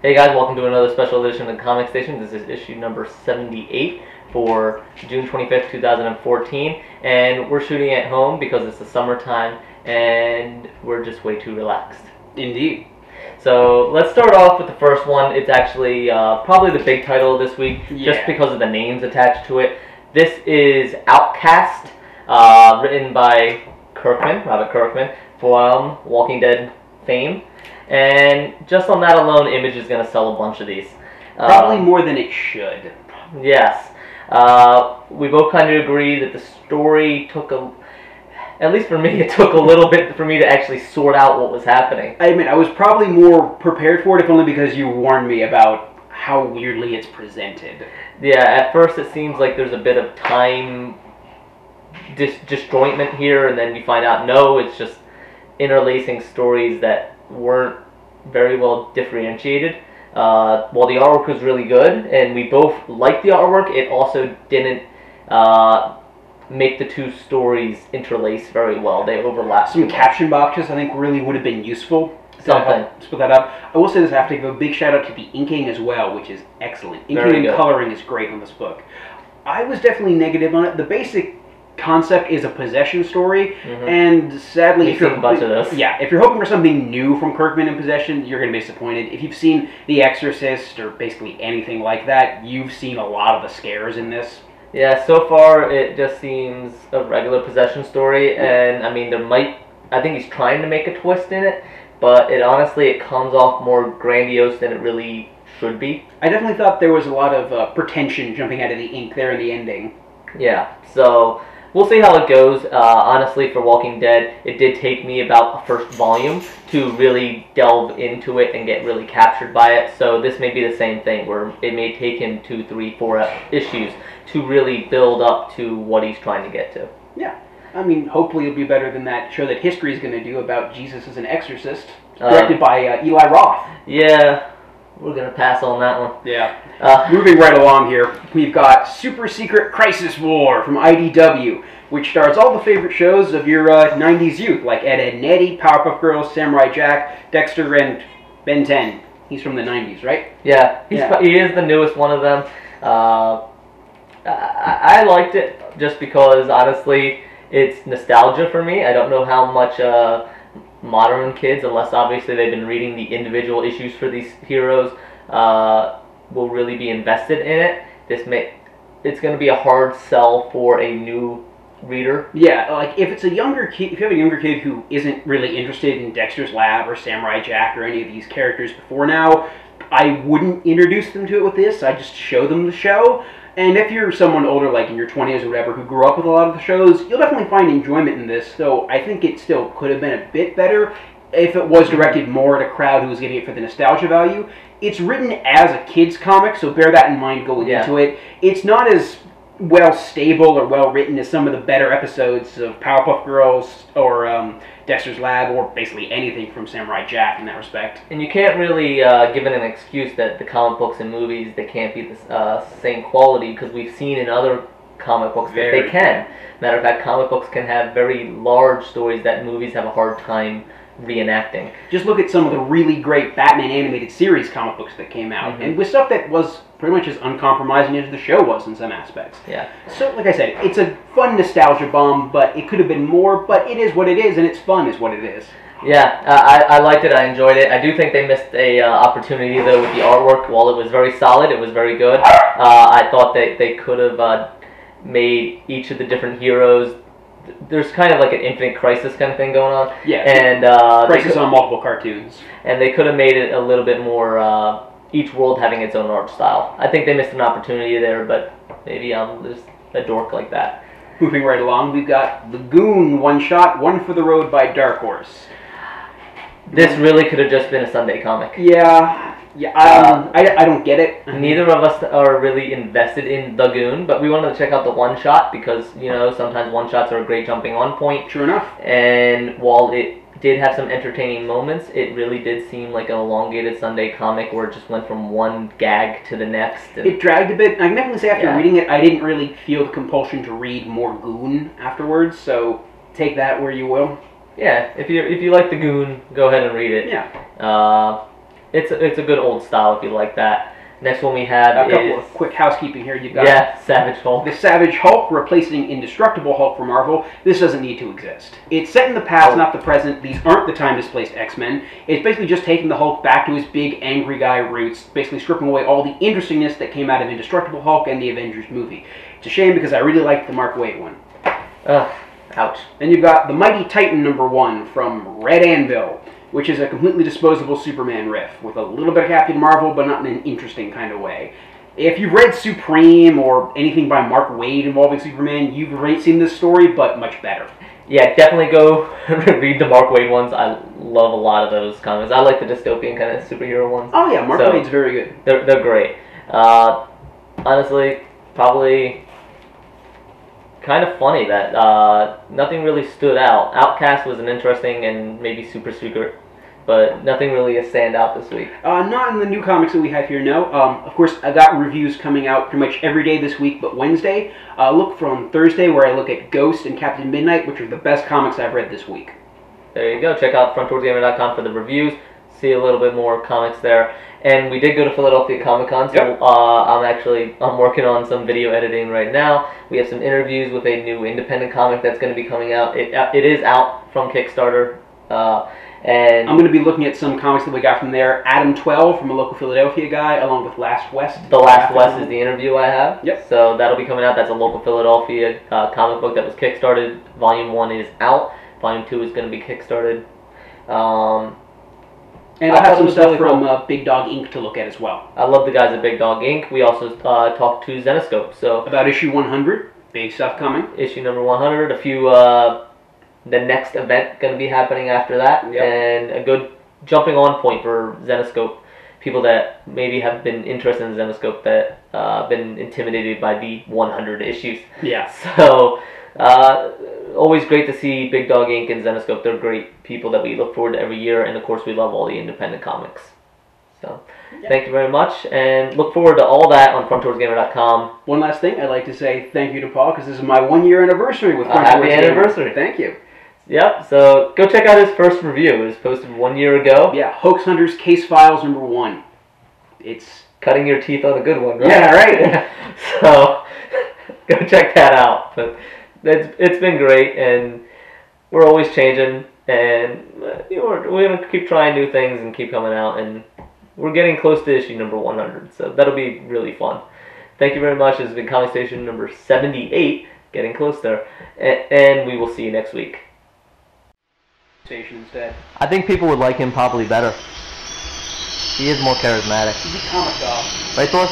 Hey guys, welcome to another special edition of the Comic Station. This is issue number 78 for June 25th, 2014. And we're shooting at home because it's the summertime and we're just way too relaxed. Indeed. So let's start off with the first one. It's actually probably the big title this week, just because of the names attached to it. This is Outcast, written by Robert Kirkman, from Walking Dead fame. And just on that alone, Image is going to sell a bunch of these. Probably more than it should. Yes. We both kind of agree that the story took at least for me, it took a little bit for me to actually sort out what was happening. I admit, I was probably more prepared for it, if only because you warned me about how weirdly it's presented. Yeah, at first it seems like there's a bit of time disjointment here, and then you find out, no, it's just interlacing stories that weren't very well differentiated. While the artwork was really good, and we both liked the artwork, it also didn't make the two stories interlace very well. They overlap. Some caption boxes I think really would have been useful. Something. Split that up. I will say this, I have to give a big shout out to the inking as well, which is excellent. Inking and coloring is great on this book. I was definitely negative on it. The basic concept is a possession story, and sadly, if you're a bunch of those. Yeah, if you're hoping for something new from Kirkman in Possession, you're going to be disappointed. If you've seen The Exorcist or basically anything like that, you've seen a lot of the scares in this. Yeah, so far it just seems a regular possession story, and I mean I think he's trying to make a twist in it, but it comes off more grandiose than it really should be. I definitely thought there was a lot of pretension jumping out of the ink there in the ending. Yeah, so we'll see how it goes. Honestly, for Walking Dead, it did take me about a first volume to really delve into it and get really captured by it. So this may be the same thing, where it may take him 2, 3, 4 issues to really build up to what he's trying to get to. Yeah. I mean, hopefully it'll be better than that show that History is going to do about Jesus as an exorcist, directed by Eli Roth. Yeah. We're going to pass on that one. Yeah. Moving right along here, we've got Super Secret Crisis War from IDW, which stars all the favorite shows of your 90s youth, like Edd and Eddy, Powerpuff Girls, Samurai Jack, Dexter, and Ben 10. He's from the 90s, right? Yeah, he is the newest one of them. I liked it just because, honestly, it's nostalgia for me. I don't know how much modern kids, unless obviously they've been reading the individual issues for these heroes, will really be invested in it. It's going to be a hard sell for a new reader. Yeah, like if it's a younger kid, if you have a younger kid who isn't really interested in Dexter's Lab or Samurai Jack or any of these characters before now, I wouldn't introduce them to it with this. I just show them the show. And if you're someone older, like in your 20s or whatever, who grew up with a lot of the shows, you'll definitely find enjoyment in this, though I think it still could have been a bit better if it was directed more at a crowd who was getting it for the nostalgia value. It's written as a kid's comic, so bear that in mind going into it. It's not as well stable or well written as some of the better episodes of Powerpuff Girls or Dexter's Lab, or basically anything from Samurai Jack in that respect. And you can't really give it an excuse that the comic books and movies, they can't be the same quality, because we've seen in other comic books that they can. Matter of fact, comic books can have very large stories that movies have a hard time reenacting. Just look at some of the really great Batman animated series comic books that came out, and with stuff that was pretty much as uncompromising as the show was in some aspects. Yeah. So, like I said, it's a fun nostalgia bomb, but it could have been more, but it is what it is, and it's fun is what it is. Yeah, I liked it, I enjoyed it. I do think they missed a opportunity, though, with the artwork. While it was very solid, it was very good. I thought that they could have made each of the different heroes, there's kind of like an Infinite Crisis kind of thing going on. Yeah, and Crisis on multiple cartoons. And they could have made it a little bit more, each world having its own art style. I think they missed an opportunity there, but maybe I'm just a dork like that. Moving right along, we've got Lagoon one-shot, One for the Road by Dark Horse. This really could have just been a Sunday comic. Yeah. I don't get it. Neither of us are really invested in the Goon, but we wanted to check out the one-shot because, you know, sometimes one-shots are a great jumping on point. True enough. And while it did have some entertaining moments, it really did seem like an elongated Sunday comic where it just went from one gag to the next. And it dragged a bit. I can definitely say after reading it, I didn't really feel the compulsion to read more Goon afterwards, so take that where you will. Yeah, if you like the Goon, go ahead and read it. Yeah. It's a good old style if you like that. Next one we have a couple of quick housekeeping here. You've got Savage Hulk. The Savage Hulk replacing Indestructible Hulk for Marvel. This doesn't need to exist. It's set in the past, not the present. These aren't the time-displaced X-Men. It's basically just taking the Hulk back to his big, angry guy roots, basically stripping away all the interestingness that came out of Indestructible Hulk and the Avengers movie. It's a shame because I really liked the Mark Waid one. Ouch. Then you've got the Mighty Titan #1 from Red Anvil, which is a completely disposable Superman riff with a little bit of Captain Marvel, but not in an interesting kind of way. If you've read Supreme or anything by Mark Waid involving Superman, you've already seen this story, but much better. Yeah, definitely go read the Mark Waid ones. I love a lot of those comics. I like the dystopian kind of superhero ones. Oh yeah, Mark Waid's very good. They're great. Honestly, probably kind of funny that nothing really stood out. Outcast was an interesting and maybe super secret, but nothing really a standout this week. Not in the new comics that we have here, no. Of course, I got reviews coming out pretty much every day this week, but Wednesday. Look for on Thursday where I look at Ghost and Captain Midnight, which are the best comics I've read this week. There you go. Check out frontdoorgamer.com for the reviews. See a little bit more comics there. And we did go to Philadelphia Comic Con, so I'm working on some video editing right now. We have some interviews with a new independent comic that's going to be coming out. It is out from Kickstarter. And I'm going to be looking at some comics that we got from there. Adam 12 from a local Philadelphia guy, along with Last West. The Last West is the interview I have. Yep. So that'll be coming out. That's a local Philadelphia comic book that was kickstarted. Volume 1 is out. Volume 2 is going to be kickstarted. And I'll have some stuff from Big Dog Inc. to look at as well. I love the guys at Big Dog Inc. We also talked to Zenescope. So about issue 100, big stuff coming. Issue number 100. A few, the next event going to be happening after that. Yep. And a good jumping on point for Zenescope. People that maybe have been interested in Zenescope that been intimidated by the 100 issues. Yeah. So, always great to see Big Dog Inc. and Zenescope. They're great people that we look forward to every year, and of course we love all the independent comics. So, Thank you very much, and look forward to all that on frontdoorsgamer.com. One last thing, I'd like to say thank you to Paul, because this is my 1-year anniversary with Front Doors Gamer. Happy anniversary. Thank you. Yep, so go check out his first review. It was posted 1 year ago. Yeah, Hoax Hunters Case Files #1. It's cutting your teeth on a good one, right? Yeah, right. So, go check that out. But it's been great, and we're always changing, and we're going to keep trying new things and keep coming out, and we're getting close to issue number 100, so that'll be really fun. Thank you very much. This has been Comic Station number 78, getting close there, and we will see you next week. Station instead. I think people would like him probably better. He is more charismatic. He's a comic dog. Right, Thor?